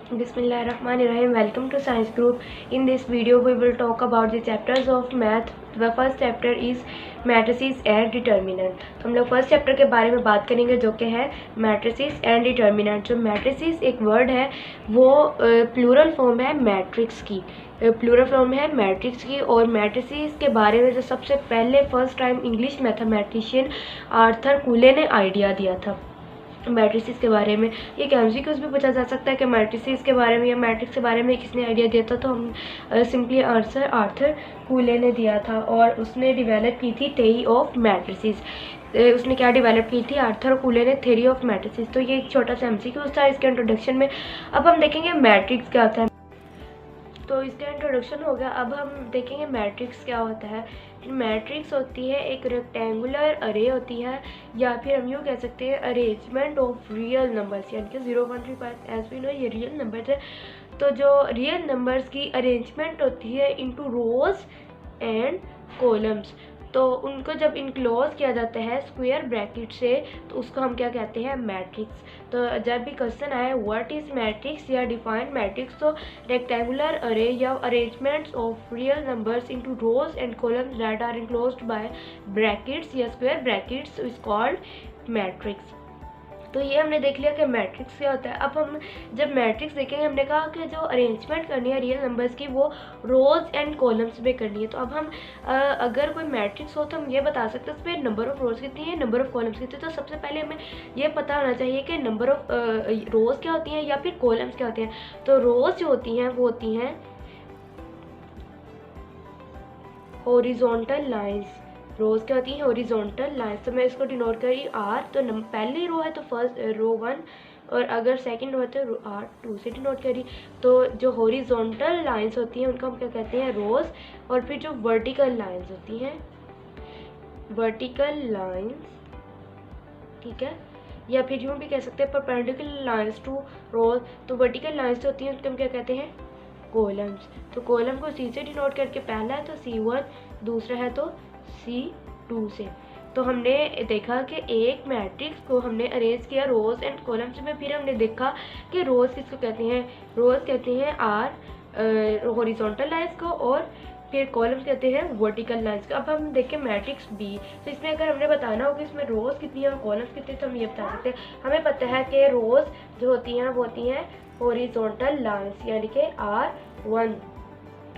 Bismillahirrahmanirrahim. Welcome to Science Group. In this video we will talk about the chapters of math. The first chapter is matrices and determinant. तो हम लोग first chapter के बारे में बात करेंगे जो कि है मैट्रिसेस एंड डिटर्मिनेंट. जो मैट्रिसेस एक वर्ड है वो प्लूरल फॉर्म है मैट्रिक्स की, प्लूरल फॉर्म है मैट्रिक्स की. और मैट्रिसेस के बारे में जो सबसे पहले first time English mathematician Arthur Cayley ने आइडिया दिया था मैट्रिसेस के बारे में. ये एमसीक्यूज भी पूछा जा सकता है कि मैट्रिसेस के बारे में या मैट्रिक्स के बारे में किसने आइडिया दिया था. तो हम सिंपली आंसर आर्थर कूले ने दिया था और उसने डेवलप की थी थ्योरी ऑफ मैट्रिसेस. उसने क्या डेवलप की थी? आर्थर कूले ने थ्योरी ऑफ मैट्रिसेस. तो ये एक छोटा सा एमसीक्यूज था इसके इंट्रोडक्शन में. अब हम देखेंगे मैट्रिक्स क्या होता है. तो इसका इंट्रोडक्शन हो गया. अब हम देखेंगे मैट्रिक्स क्या होता है. मैट्रिक्स होती है एक रेक्टेंगुलर अरे होती है, या फिर हम यूँ कह सकते हैं अरेंजमेंट ऑफ रियल नंबर्स, यानी कि 0 1 3 5 एज वी नो ये रियल नंबर्स है. तो जो रियल नंबर्स की अरेंजमेंट होती है इनटू रोज एंड कॉलम्स, तो उनको जब इनक्लोज किया जाता है स्क्वायर ब्रैकेट से तो उसको हम क्या कहते हैं? मैट्रिक्स. तो जब भी क्वेश्चन आए व्हाट इज मैट्रिक्स या डिफाइन मैट्रिक्स, तो रेक्टेंगुलर अरे या arrangements of real numbers into rows and columns that are enclosed by brackets या square brackets is called matrix. तो ये हमने देख लिया कि मैट्रिक्स क्या होता है. अब हम जब मैट्रिक्स देखेंगे, हमने कहा कि जो अरेंजमेंट करनी है रियल नंबर्स की वो रोज एंड कॉलम्स में करनी है. तो अब हम अगर कोई मैट्रिक्स हो तो हम ये बता सकते हैं उसमें नंबर ऑफ रोज कितनी है, नंबर ऑफ कॉलम्स कितनी है. तो सबसे पहले हमें ये पता होना चाहिए कि नंबर ऑफ रोज क्या होती हैं या फिर कॉलम्स क्या होते हैं. तो रोज जो होती हैं वो होती हैं हॉरिजॉन्टल लाइंस. रोज क्या होती है? Horizontal lines. तो मैं इसको डिनोट करी आर. तो पहली रो है तो फर्स्ट रो 1, और अगर सेकंड रो है तो आर 2 से डिनोट करी. तो जो हॉरिजॉन्टल लाइंस होती हैं उनको हम क्या कहते हैं? रोज. और फिर जो वर्टिकल लाइंस होती हैं, वर्टिकल लाइंस, ठीक है, या फिर यूँ भी कह सकते हैं परपेंडिकुलर लाइंस टू रोज. तो वर्टिकल लाइंस होती हैं उनको हम क्या कहते हैं? कॉलम्स. तो कॉलम को सी से डिनोट करके पहला है तो C1, दूसरा है तो C2 से. तो हमने देखा कि एक मैट्रिक्स को हमने अरेंज किया रोज एंड कॉलम्स में. फिर हमने देखा कि रोज किसको कहते हैं? रोज कहते हैं आर हॉरिजॉन्टल लाइंस को, और फिर कॉलम्स कहते हैं वर्टिकल लाइंस को. अब हम देखें मैट्रिक्स बी. तो इसमें अगर हमने बताना हो कि इसमें रोज कितनी है और कॉलम्स कितनी है तो हम ये बता सकते हैं. हमें पता है कि रोज जो होती हैं वो होती हैं हॉरिजॉन्टल लाइंस, यानी कि R1,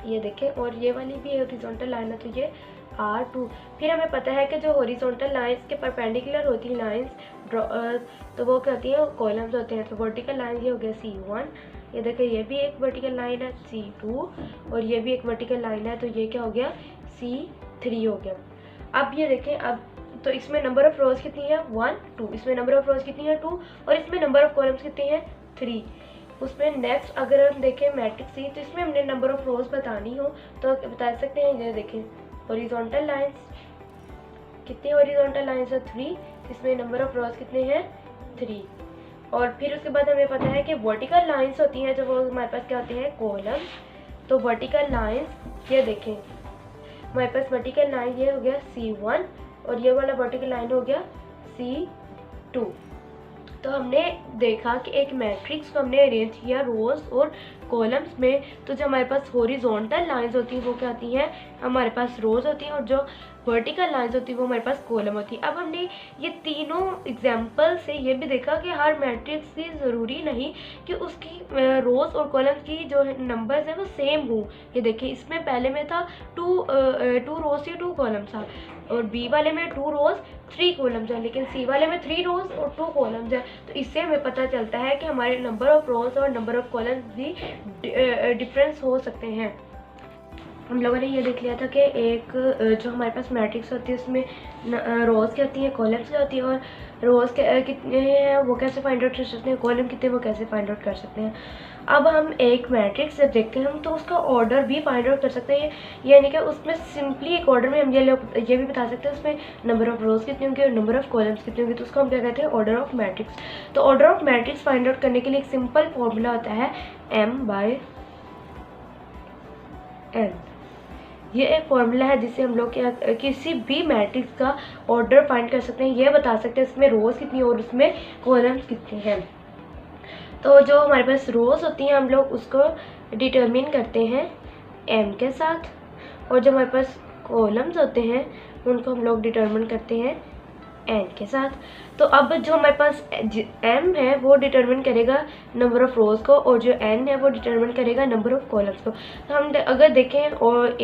ये देखें, और ये वाली भी हॉरिजॉन्टल लाइन है तो ये R2. फिर हमें पता है कि जो हॉरिजॉन्टल लाइंस के परपेंडिकुलर होती हैं लाइंस तो वो क्या होती हैं? कॉलम्स होते हैं. तो वर्टिकल लाइन ये हो गया C1, ये देखें ये भी एक वर्टिकल लाइन है C2, और ये भी एक वर्टिकल लाइन है तो ये क्या हो गया? C3 हो गया. अब ये देखें, अब तो इसमें नंबर ऑफ रोज कितनी है? 1 2. इसमें नंबर ऑफ रोज कितनी है? 2. और इसमें नंबर ऑफ कॉलम्स कितनी है? 3. उसमें नेक्स्ट अगर हम देखें मैट्रिक्स सी, तो इसमें हमने नंबर ऑफ रोज बतानी हो तो बता सकते हैं. ये देखें हॉरिजॉन्टल लाइंस, कितनी हॉरिजॉन्टल लाइंस है? 3. इसमें नंबर ऑफ रोज कितने हैं? 3. और फिर उसके बाद हमें पता है कि वर्टिकल लाइंस होती हैं जो वो हमारे पास क्या होती हैं? कॉलम्स. तो वर्टिकल लाइंस ये देखें हमारे पास वर्टिकल लाइन ये हो गया C1, और ये वाला वर्टिकल लाइन हो गया C2. तो हमने देखा कि एक मैट्रिक्स को हमने अरेंज किया रोज और कॉलम्स में. तो जो हमारे पास हॉरिजॉन्टल लाइंस होती हैं वो क्या होती हैं? हमारे पास रोज होती हैं, और जो वर्टिकल लाइंस होती है वो हमारे पास कॉलम होती है. अब हमने ये तीनों एग्जाम्पल से ये भी देखा कि हर मैट्रिक्स की ज़रूरी नहीं कि उसकी रोज और कॉलम्स की जो नंबर्स हैं वो सेम हों. ये देखिए इसमें पहले में था 2 रोज या 2 कॉलम्स था, और बी वाले में 2 रोज 3 कॉलम्स है, लेकिन सी वाले में 3 रोज और 2 कॉलम्स है. तो इससे हमें पता चलता है कि हमारे नंबर ऑफ रोज और नंबर ऑफ कॉलम्स भी डिफरेंस हो सकते हैं. हम लोगों ने ये देख लिया था कि एक जो हमारे पास मैट्रिक्स होती है उसमें रोज क्या होती है, कॉलम्स क्या होती है, और रोज कितने हैं वो कैसे फाइंड आउट कर सकते हैं, कॉलम कितने वो कैसे फाइंड आउट कर सकते हैं. अब हम एक मैट्रिक्स जब देखते हैं हम तो उसका ऑर्डर भी फाइंड आउट कर सकते हैं. यानी कि उसमें सिंपली एक ऑर्डर में हम ये भी बता सकते हैं उसमें नंबर ऑफ रोज कितनी होंगी और नंबर ऑफ कॉलम्स कितनी होंगी. तो उसको हम क्या कहते हैं? Order of matrix. तो order of matrix find out करने के लिए एक सिंपल फॉर्मूला होता है M/n. ये एक फॉर्मूला है जिससे हम लोग किसी भी मैट्रिक्स का ऑर्डर फाइंड कर सकते हैं. ये बता सकते हैं इसमें रोज कितनी और उसमें कॉलम्स कितने हैं. तो जो हमारे पास रोज़ होती हैं हम लोग उसको डिटरमिन करते हैं m के साथ, और जो हमारे पास कॉलम्स होते हैं उनको हम लोग डिटरमिन करते हैं n के साथ। तो अब जो हमारे पास m है वो डिटरमिन करेगा नंबर ऑफ़ रोज़ को, और जो n है वो डिटरमिन करेगा नंबर ऑफ़ कॉलम्स को। तो हम अगर देखें और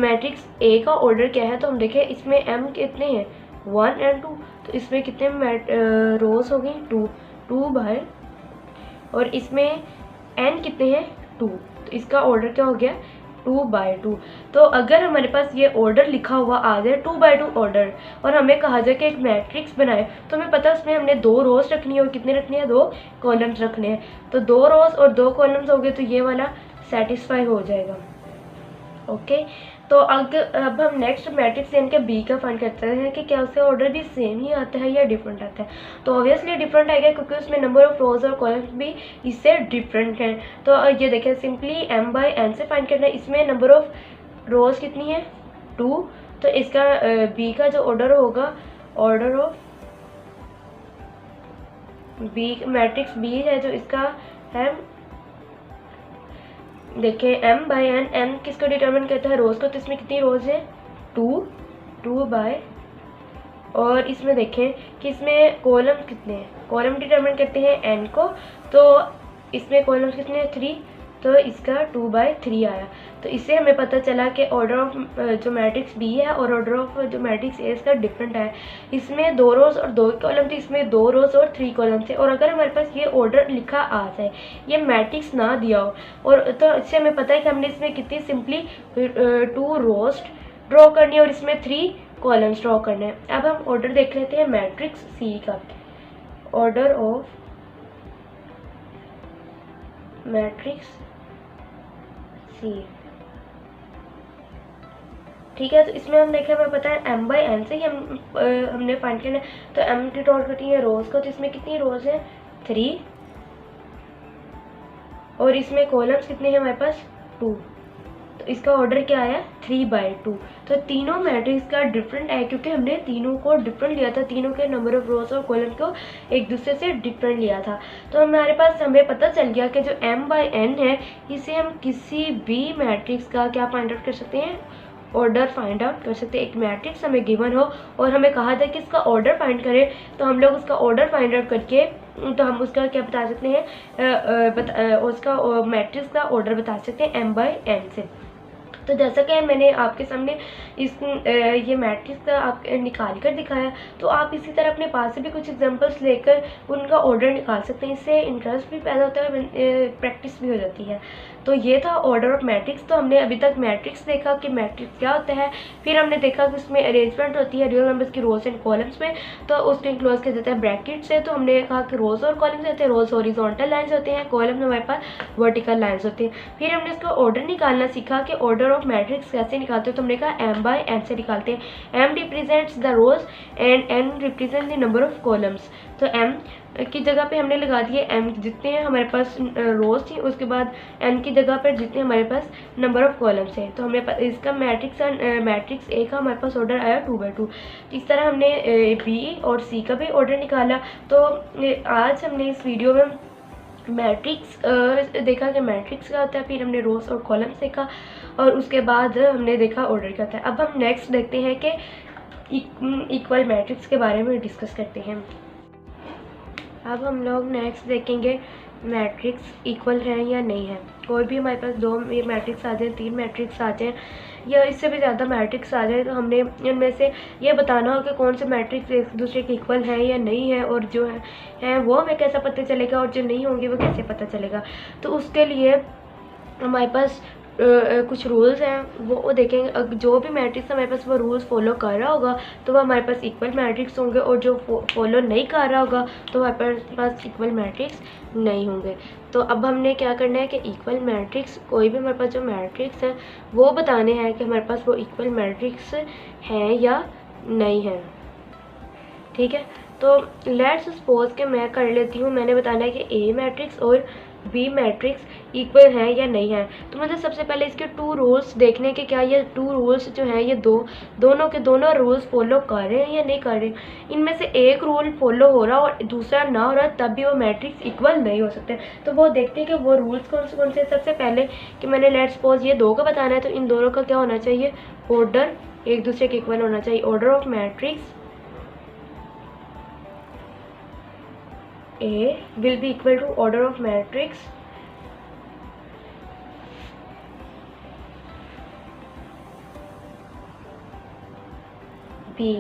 मैट्रिक्स A का ऑर्डर क्या है, तो हम देखें इसमें m कितने हैं 1 और 2, तो इसमें कितने रोज़ हो गई 2 बाय, और इसमें n कितने हैं 2, तो इसका ऑर्डर क्या हो गया 2/2। तो अगर हमारे पास ये ऑर्डर लिखा हुआ आ जाए 2/2 ऑर्डर, और हमें कहा जाए कि एक मैट्रिक्स बनाए, तो हमें पता है उसमें हमने 2 रोज़ रखनी है और कितने रखने हैं 2 कॉलम्स रखने हैं। तो 2 रोज़ और 2 कॉलम्स हो गए, तो ये वाला सेटिस्फाई हो जाएगा। ओके, तो अब हम नेक्स्ट मैट्रिक्स एन के बी का फाइंड करते हैं कि क्या उसका ऑर्डर भी सेम ही आता है या डिफरेंट आता है। तो ऑब्वियसली डिफरेंट आएगा क्योंकि उसमें नंबर ऑफ रोज और कॉलम्स भी इससे डिफरेंट हैं। तो ये देखें सिंपली m/n से फाइंड करना है। इसमें नंबर ऑफ रोज कितनी है 2, तो इसका बी का जो ऑर्डर होगा, order of B matrix B है जो इसका है, देखें m/n, m किसको डिटरमिन करता है रोज़ को, तो इसमें कितनी रोज़ है 2 बाय, और इसमें देखें कि इसमें कॉलम कितने हैं, कॉलम डिटरमिन करते हैं n को, तो इसमें कॉलम्स कितने हैं 3, तो इसका 2/3 आया। तो इससे हमें पता चला कि ऑर्डर ऑफ जो मैट्रिक्स बी है और ऑर्डर ऑफ जो मैट्रिक्स ए इसका डिफरेंट है। इसमें 2 रोज़ और 2 कॉलम थे, इसमें 2 रोज़ और 3 कॉलम थे। और अगर हमारे पास ये ऑर्डर लिखा आ जाए, ये मैट्रिक्स ना दिया हो, और तो इससे हमें पता है कि हमने इसमें कितनी सिंपली 2 रोज़ ड्रॉ करनी है और इसमें 3 कॉलम्स ड्रॉ करने हैं। अब हम ऑर्डर देख लेते हैं मैट्रिक्स सी का, ऑर्डर ऑफ मैट्रिक्स सी। ठीक है, तो इसमें हम देखें हमें पता है m/n से ही हमने फाइंड करना है। तो m की टोटल करती है रोज़ को, तो इसमें कितनी रोज़ है 3, और इसमें कॉलम्स कितने हैं हमारे पास 2, तो इसका ऑर्डर क्या आया 3/2। तो तीनों मैट्रिक्स का डिफरेंट है क्योंकि हमने तीनों को डिफरेंट लिया था, तीनों के नंबर ऑफ रोज और कॉलम को एक दूसरे से डिफरेंट लिया था। तो हमारे पास हमें पता चल गया कि जो m/n है इसे हम किसी भी मैट्रिक्स का क्या फाइंड आउट कर सकते हैं, ऑर्डर फाइंड आउट कर सकते हैं। एक मैट्रिक्स हमें गिवन हो और हमें कहा जाए कि इसका ऑर्डर फाइंड करें, तो हम लोग उसका ऑर्डर फाइंड आउट करके तो हम उसका क्या बता सकते हैं, उसका मैट्रिक्स का ऑर्डर बता सकते हैं m/n से। तो जैसा कि मैंने आपके सामने ये मैट्रिक्स का आप निकाल कर दिखाया, तो आप इसी तरह अपने पास से भी कुछ एग्जांपल्स लेकर उनका ऑर्डर निकाल सकते हैं। इससे इंटरेस्ट भी पैदा होता है, प्रैक्टिस भी हो जाती है। तो ये था ऑर्डर ऑफ मैट्रिक्स। तो हमने अभी तक मैट्रिक्स देखा कि मैट्रिक्स क्या होता है, फिर हमने देखा कि उसमें अरेंजमेंट होती है रियल नंबर्स की रोज एंड कॉलम्स में, तो उसको इंक्लोज किया जाता है ब्रैकेट से। तो हमने कहा कि रोज और कॉलम्स होते हैं, रोज हॉरिजॉन्टल लाइंस होते हैं, कॉलम में हमारे पास वर्टिकल लाइंस होती हैं। फिर हमने इसका ऑर्डर निकालना सीखा कि ऑर्डर ऑफ मैट्रिक्स कैसे निकालते हो, तो हमने कहा m/n से निकालते हैं। m represents the rows and n represent the number of columns. तो m की जगह पे हमने लगा दिए m जितने हैं हमारे पास रोज थी, उसके बाद n की जगह पर जितने हमारे पास नंबर ऑफ कॉलम्स हैं। तो हमने इसका मैट्रिक्स ए का हमारे पास ऑर्डर आया 2/2। इस तरह हमने बी और सी का भी ऑर्डर निकाला। तो आज हमने इस वीडियो में मैट्रिक्स देखा कि मैट्रिक्स क्या होता है, फिर हमने रोज और कॉलम्स देखा, और उसके बाद हमने देखा ऑर्डर क्या होता है। अब हम नेक्स्ट देखते हैं कि इक्वल मैट्रिक्स के बारे में डिस्कस करते हैं। अब हम लोग नेक्स्ट देखेंगे मैट्रिक्स इक्वल है या नहीं है। कोई भी हमारे पास 2 मैट्रिक्स आ जाए, 3 मैट्रिक्स आ जाए, या इससे भी ज़्यादा मैट्रिक्स आ जाए, तो हमने इनमें से ये बताना हो कि कौन से मैट्रिक्स एक दूसरे के इक्वल है या नहीं है, और जो है वो हमें कैसा पता चलेगा, और जो नहीं होंगे वो कैसे पता चलेगा। तो उसके लिए हमारे पास कुछ रूल्स हैं, वो देखेंगे। जो भी मैट्रिक्स हमारे पास वो रूल्स फॉलो कर रहा होगा तो वो हमारे पास इक्वल मैट्रिक्स होंगे, और जो फॉलो नहीं कर रहा होगा तो हमारे पास इक्वल मैट्रिक्स नहीं होंगे। तो अब हमने क्या करना है कि इक्वल मैट्रिक्स, कोई भी हमारे पास जो मैट्रिक्स है वो बताने हैं कि हमारे पास वो इक्वल मैट्रिक्स हैं या नहीं है। ठीक है, तो लेट्स सपोज कि मैं कर लेती हूँ, मैंने बताना है कि ए मैट्रिक्स और बी मैट्रिक्स इक्वल है या नहीं है। तो मतलब सबसे पहले इसके टू रूल्स देखने के, क्या ये टू रूल्स जो हैं ये दोनों के दोनों रूल्स फॉलो कर रहे हैं या नहीं कर रहे। इनमें से एक रूल फॉलो हो रहा और दूसरा ना हो रहा तब भी वो मैट्रिक्स इक्वल नहीं हो सकते। तो वो देखते हैं कि वो रूल्स कौन से। सबसे पहले कि मैंने लेट्स सपोज ये दो का बताना है, तो इन दोनों का क्या होना चाहिए, ऑर्डर एक दूसरे के इक्वल होना चाहिए। Order of matrix A will be equal to order of matrix B।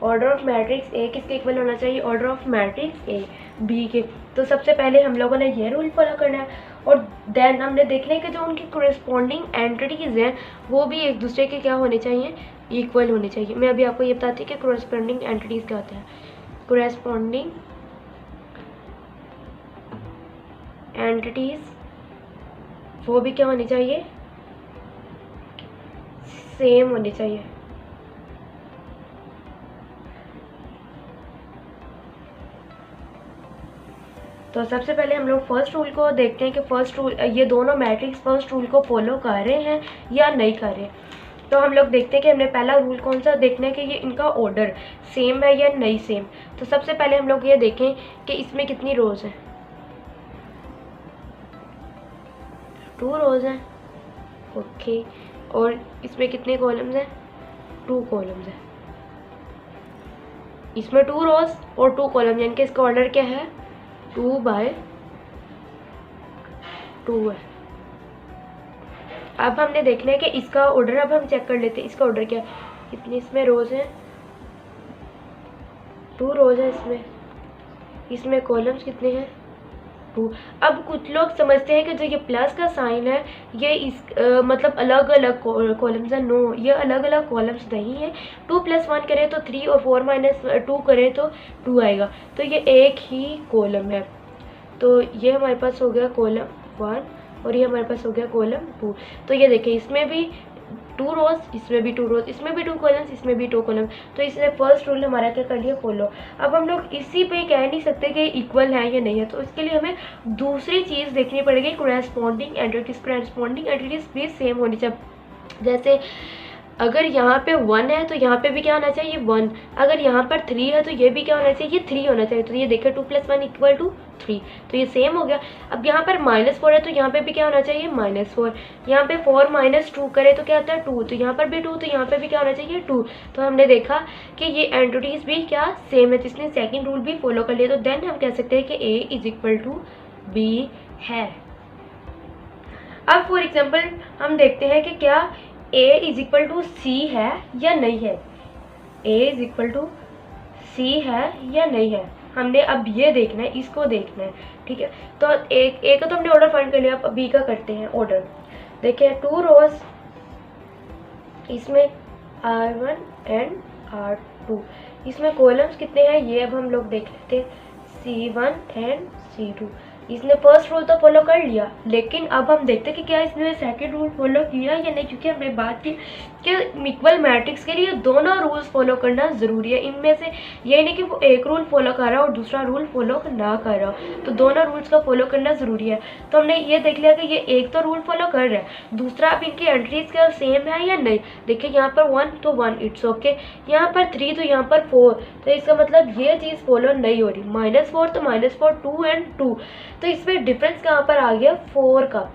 Order of matrix A किसके इक्वल होना चाहिए, order of matrix A B के। तो सबसे पहले हम लोगों ने ये रूल फॉलो करना है और देन हमने देखना है कि जो उनकी कोरेस्पॉन्डिंग एंटिटीज़ हैं वो भी एक दूसरे के क्या होने चाहिए, इक्वल होने चाहिए। मैं अभी आपको ये बताती हूँ कि कोरेस्पॉन्डिंग एंटिटीज़ क्या होता है। कोरेस्पॉन्डिंग एंटिटीज वो भी क्या होनी चाहिए, सेम होनी चाहिए। तो सबसे पहले हम लोग फर्स्ट रूल को देखते हैं कि फर्स्ट रूल ये दोनों मैट्रिक्स फर्स्ट रूल को फॉलो कर रहे हैं या नहीं कर रहे। तो हम लोग देखते हैं कि हमने पहला रूल कौन सा देखना है कि ये इनका ऑर्डर सेम है या नहीं सेम। तो सबसे पहले हम लोग ये देखें कि इसमें कितनी रोज है, 2 रोज हैं, ओके। और इसमें कितने कॉलम्स हैं, 2 कॉलम्स हैं। इसमें 2 रोज और 2 कॉलम, यानी कि इसका ऑर्डर क्या है, 2/2 है। अब हमने देखना है कि इसका ऑर्डर, अब हम चेक कर लेते हैं इसका ऑर्डर क्या है। कितनी इसमें रोज हैं, 2 रोज है इसमें कॉलम्स कितने हैं, 2। अब कुछ लोग समझते हैं कि जो ये प्लस का साइन है ये मतलब अलग अलग कॉलम्स है। नो, ये अलग अलग कॉलम्स नहीं है। 2 + 1 करें तो 3 और 4 - 2 करें तो 2 आएगा। तो ये एक ही कॉलम है। तो ये हमारे पास हो गया कॉलम 1 और ये हमारे पास हो गया कॉलम 2। तो ये देखें इसमें भी 2 रोज, इसमें भी 2 रोज, इसमें भी 2 कॉलम्स, इसमें भी 2 कॉलम। तो इसने फर्स्ट रूल हमारा क्या कर लिया, फॉलो। अब हम लोग इसी पे कह नहीं सकते कि इक्वल है या नहीं है, तो इसके लिए हमें दूसरी चीज़ देखनी पड़ेगी, कोरेस्पॉन्डिंग एंटिटीज। कोरेस्पॉन्डिंग एंटिटीज भी सेम होनी चाहिए। जैसे अगर यहाँ पे 1 है तो यहाँ पे भी क्या होना चाहिए, 1। अगर यहाँ पर 3 है तो ये भी क्या होना चाहिए, 3 होना चाहिए। तो ये देखिए 2 + 1 = 3, तो ये सेम हो गया। अब यहाँ पर -4 है तो यहाँ पे भी क्या होना चाहिए, -4। यहाँ पे 4 - 2 करे तो क्या आता है, 2। तो यहाँ पर भी 2, तो यहाँ पे भी क्या होना चाहिए, 2। तो हमने देखा कि ये एंटिटीज भी क्या सेम है, जिसने सेकेंड रूल भी फॉलो कर लिया। तो देन हम कह सकते हैं कि A = B है। अब फॉर एग्जाम्पल हम देखते हैं कि क्या A = C है या नहीं है, A = C है या नहीं है। हमने अब ये देखना है, इसको देखना है, ठीक है। तो A का तो हमने ऑर्डर फाइंड कर लिया, अब B का करते हैं ऑर्डर। देखिए 2 रोज, इसमें R1 एंड R2। इसमें कॉलम्स कितने हैं ये अब हम लोग देख लेते हैं, C1 एंड C2। इसने फर्स्ट रूल तो फॉलो कर लिया, लेकिन अब हम देखते हैं कि क्या इसने सेकंड रूल फॉलो किया या नहीं, क्योंकि हमने बात की कि इक्वल मैट्रिक्स के लिए दोनों रूल्स फॉलो करना ज़रूरी है। इनमें से ये नहीं कि वो एक रूल फॉलो कर रहा हो और दूसरा रूल फॉलो ना कर रहा हो, तो दोनों रूल्स का फॉलो करना ज़रूरी है। तो हमने ये देख लिया कि ये एक तो रूल फॉलो कर रहा है, दूसरा अब इनकी एंट्रीज का सेम है या नहीं। देखिए यहाँ पर 1 तो 1, इट्स ओके। यहाँ पर 3 तो यहाँ पर 4, तो इसका मतलब ये चीज़ फॉलो नहीं हो रही। -4 तो -4, 2 एंड 2, तो इसमें डिफरेंस कहाँ पर आ गया, 4 का।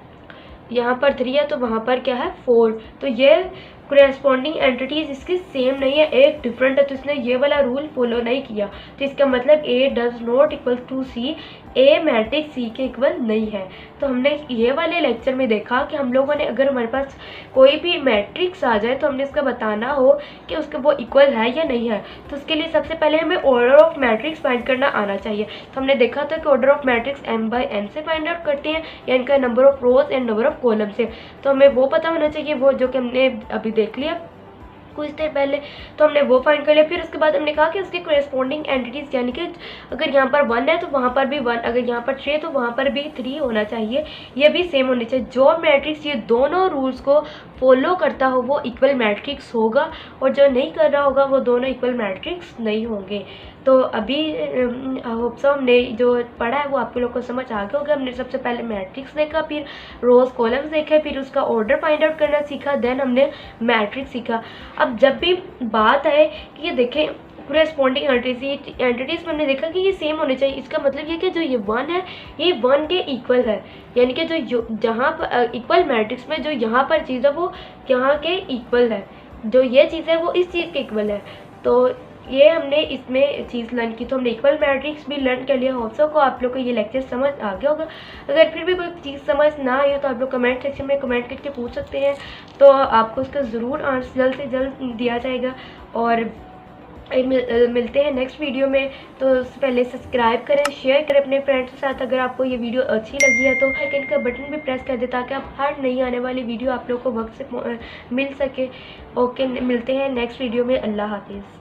यहाँ पर 3 है तो वहाँ पर क्या है, 4। तो ये कोरेस्पॉन्डिंग एंटिटीज इसकी सेम नहीं है, एक डिफरेंट है। तो इसने ये वाला रूल फॉलो नहीं किया, तो इसका मतलब A does not = C, A matrix C के इक्वल नहीं है। तो हमने ये वाले लेक्चर में देखा कि हम लोगों ने अगर हमारे पास कोई भी मैट्रिक्स आ जाए तो हमने इसका बताना हो कि उसका वो इक्वल है या नहीं है। तो उसके लिए सबसे पहले हमें ऑर्डर ऑफ मैट्रिक्स फाइंड करना आना चाहिए। तो हमने देखा था कि ऑर्डर ऑफ मैट्रिक्स m/n से फाइंड आउट करते हैं, या इनका number of rose and number of column से। तो हमें वो पता होना चाहिए, वो जो कि हमने अभी देख लिया कुछ देर पहले। तो हमने वो फाइंड कर लिया। फिर उसके बाद हमने कहा कि उसके कोरेस्पॉन्डिंग एंटिटीज, यानी कि अगर यहाँ पर 1 है तो वहाँ पर भी 1, अगर यहाँ पर 3 तो वहाँ पर भी 3 होना चाहिए, ये भी सेम होने चाहिए। जो मैट्रिक्स ये दोनों रूल्स को फॉलो करता हो वो इक्वल मैट्रिक्स होगा, और जो नहीं कर रहा होगा वो दोनों इक्वल मैट्रिक्स नहीं होंगे। तो अभी होप सो हमने जो पढ़ा है वो आपके लोग को समझ आ गया होगा। हमने सबसे पहले मैट्रिक्स देखा, फिर रोज कॉलम्स देखे, फिर उसका ऑर्डर फाइंड आउट करना सीखा, देन हमने मैट्रिक्स सीखा। अब जब भी बात है कि ये देखें कोरेस्पॉन्डिंग एंटिटीज में हमने देखा कि ये सेम होने चाहिए। इसका मतलब ये कि जो ये 1 है ये 1 के इक्वल है, यानी कि जो जहाँ पर इक्वल मैट्रिक्स में जो यहाँ पर चीज़ है वो यहाँ के इक्वल है, जो ये चीज़ है वो इस चीज़ के इक्वल है। तो ये हमने इसमें चीज़ लर्न की। तो हमने इक्वल मैट्रिक्स भी लर्न कर लिया। होप्सो को आप लोग को ये लेक्चर समझ आ गया होगा। अगर फिर भी कोई चीज़ समझ ना आई हो तो आप लोग कमेंट सेक्शन में कमेंट करके पूछ सकते हैं, तो आपको उसका ज़रूर आंसर जल्द से जल्द दिया जाएगा। और मिलते हैं नेक्स्ट वीडियो में। तो उससे पहले सब्सक्राइब करें, शेयर करें अपने फ्रेंड्स के साथ। अगर आपको ये वीडियो अच्छी लगी है तो आइकन का बटन भी प्रेस कर दें ताकि आप हर नई आने वाली वीडियो आप लोग को वक्त से मिल सके। ओके, मिलते हैं नेक्स्ट वीडियो में। अल्लाह हाफिज़।